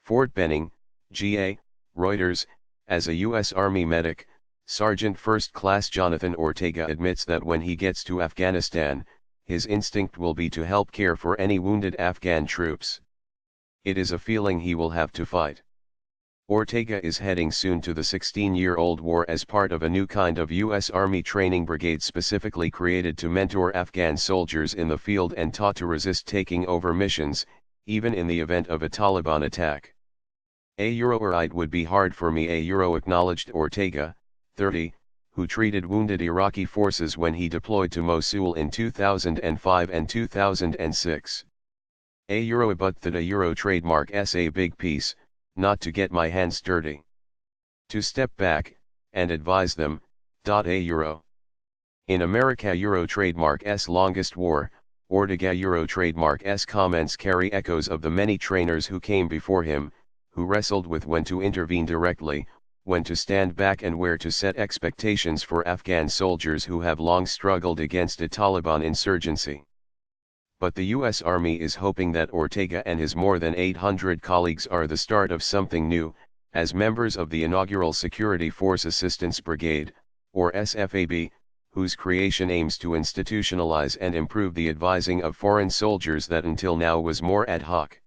Fort Benning, GA, Reuters. As a U.S. Army medic, Sergeant First Class Jonathan Ortega admits that when he gets to Afghanistan, his instinct will be to help care for any wounded Afghan troops. It is a feeling he will have to fight. Ortega is heading soon to the 16-year-old war as part of a new kind of U.S. Army training brigade specifically created to mentor Afghan soldiers in the field and taught to resist taking over missions, even in the event of a Taliban attack. It would be hard for me, acknowledged Ortega, 30, who treated wounded Iraqi forces when he deployed to Mosul in 2005 and 2006. But that trademark a big piece, not to get my hands dirty. To step back, and advise them, In America trademark longest war, Ortega trademark comments carry echoes of the many trainers who came before him, who wrestled with when to intervene directly, when to stand back and where to set expectations for Afghan soldiers who have long struggled against a Taliban insurgency. But the U.S. Army is hoping that Ortega and his more than 800 colleagues are the start of something new, as members of the inaugural Security Force Assistance Brigade, or SFAB, whose creation aims to institutionalize and improve the advising of foreign soldiers that until now was more ad hoc.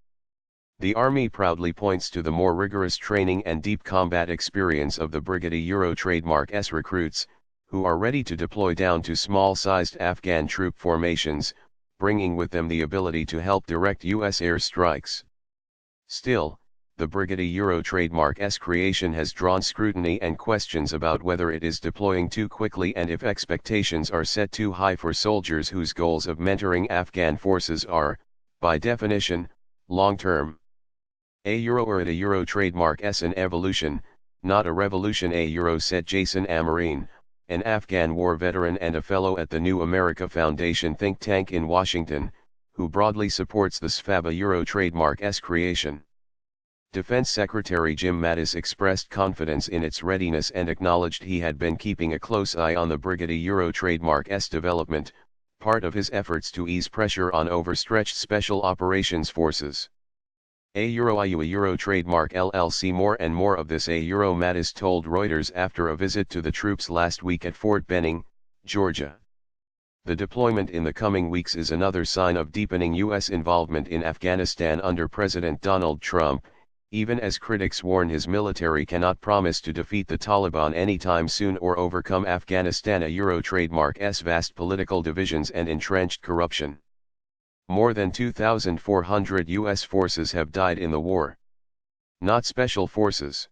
The Army proudly points to the more rigorous training and deep combat experience of the Brigade trademark recruits, who are ready to deploy down to small-sized Afghan troop formations, bringing with them the ability to help direct U.S. airstrikes. Still, the Brigade trademark creation has drawn scrutiny and questions about whether it is deploying too quickly and if expectations are set too high for soldiers whose goals of mentoring Afghan forces are, by definition, long-term. A trademark an evolution, not a revolution, said Jason Amarine, an Afghan war veteran and a fellow at the New America Foundation think tank in Washington, who broadly supports the SFAB trademark creation. Defense Secretary Jim Mattis expressed confidence in its readiness and acknowledged he had been keeping a close eye on the Brigade trademark development, part of his efforts to ease pressure on overstretched Special Operations Forces. Trademark LLC. More and more of this Mattis told Reuters after a visit to the troops last week at Fort Benning, Georgia. The deployment in the coming weeks is another sign of deepening U.S. involvement in Afghanistan under President Donald Trump, even as critics warn his military cannot promise to defeat the Taliban anytime soon or overcome Afghanistan trademark's vast political divisions and entrenched corruption. More than 2,400 U.S. forces have died in the war. Not special forces.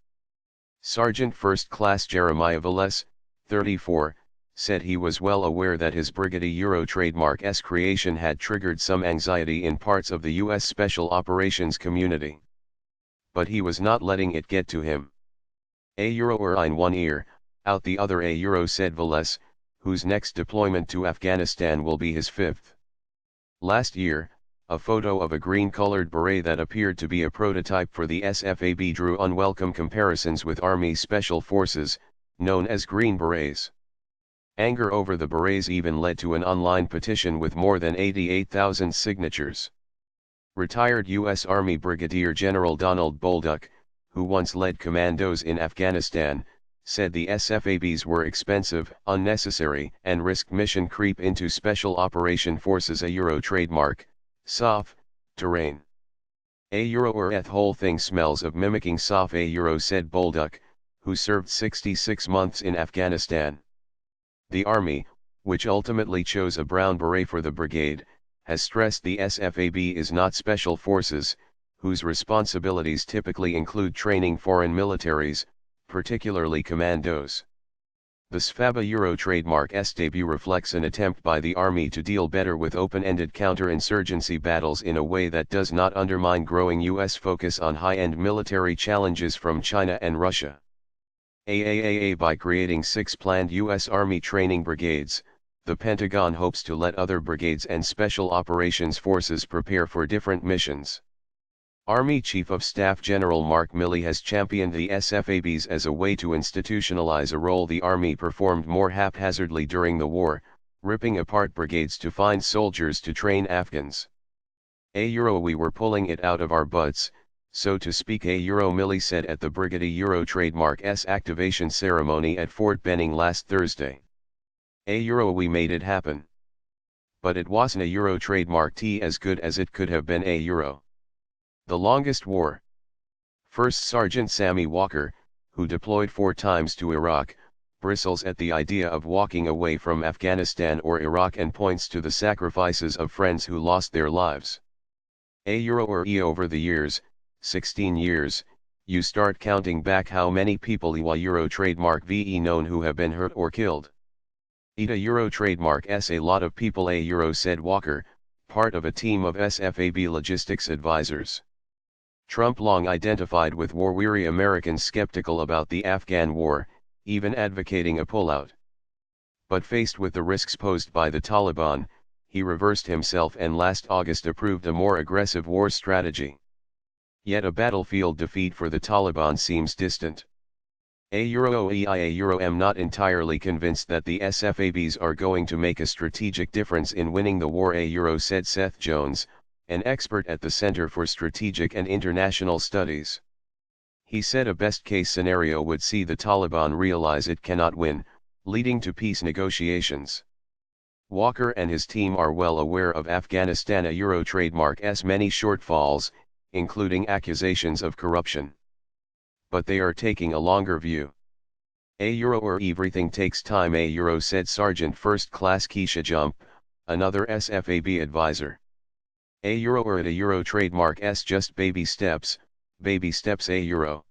Sergeant First Class Jeremiah Velez, 34, said he was well aware that his Brigade trademark's creation had triggered some anxiety in parts of the U.S. Special Operations community. But he was not letting it get to him. In one ear, out the other, said Velez, whose next deployment to Afghanistan will be his fifth. Last year, a photo of a green-colored beret that appeared to be a prototype for the SFAB drew unwelcome comparisons with Army Special Forces, known as Green Berets. Anger over the berets even led to an online petition with more than 88,000 signatures. Retired U.S. Army Brigadier General Donald Bolduc, who once led commandos in Afghanistan, said the SFABs were expensive, unnecessary, and risked mission creep into Special Operation Forces trademark, SOF, terrain. Whole thing smells of mimicking SOF said Bolduc, who served 66 months in Afghanistan. The Army, which ultimately chose a brown beret for the brigade, has stressed the SFAB is not special forces, whose responsibilities typically include training foreign militaries, particularly commandos. The SFAB trademark's debut reflects an attempt by the Army to deal better with open-ended counterinsurgency battles in a way that does not undermine growing U.S. focus on high-end military challenges from China and Russia. By creating 6 planned U.S. Army training brigades, the Pentagon hopes to let other brigades and Special Operations Forces prepare for different missions. Army Chief of Staff General Mark Milley has championed the SFABs as a way to institutionalize a role the Army performed more haphazardly during the war, ripping apart brigades to find soldiers to train Afghans. We were pulling it out of our butts, so to speak. A Euro Millie said at the Brigade Euro trademark's activation ceremony at Fort Benning last Thursday. A Euro, we made it happen. But it wasn't a Euro trademark T as good as it could have been. A Euro. The longest war. First Sergeant Sammy Walker, who deployed 4 times to Iraq, bristles at the idea of walking away from Afghanistan or Iraq and points to the sacrifices of friends who lost their lives. A Euro or E over the years, 16 years, you start counting back how many people Euro trademark VE known who have been hurt or killed. ETA Euro trademark S a lot of people. A Euro, said Walker, part of a team of SFAB logistics advisors. Trump long identified with war-weary Americans skeptical about the Afghan war, even advocating a pullout. But faced with the risks posed by the Taliban, he reversed himself and last August approved a more aggressive war strategy. Yet a battlefield defeat for the Taliban seems distant. A Euro am not entirely convinced that the SFABs are going to make a strategic difference in winning the war. A Euro, said Seth Jones, an expert at the Center for Strategic and International Studies. He said a best-case scenario would see the Taliban realize it cannot win, leading to peace negotiations. Walker and his team are well aware of Afghanistan Euro trademark's many shortfalls, including accusations of corruption. But they are taking a longer view. Euro or everything takes time. Euro, said Sergeant First Class Keisha Jump, another SFAB advisor. Euro or at Euro trademark's just baby steps. Euro.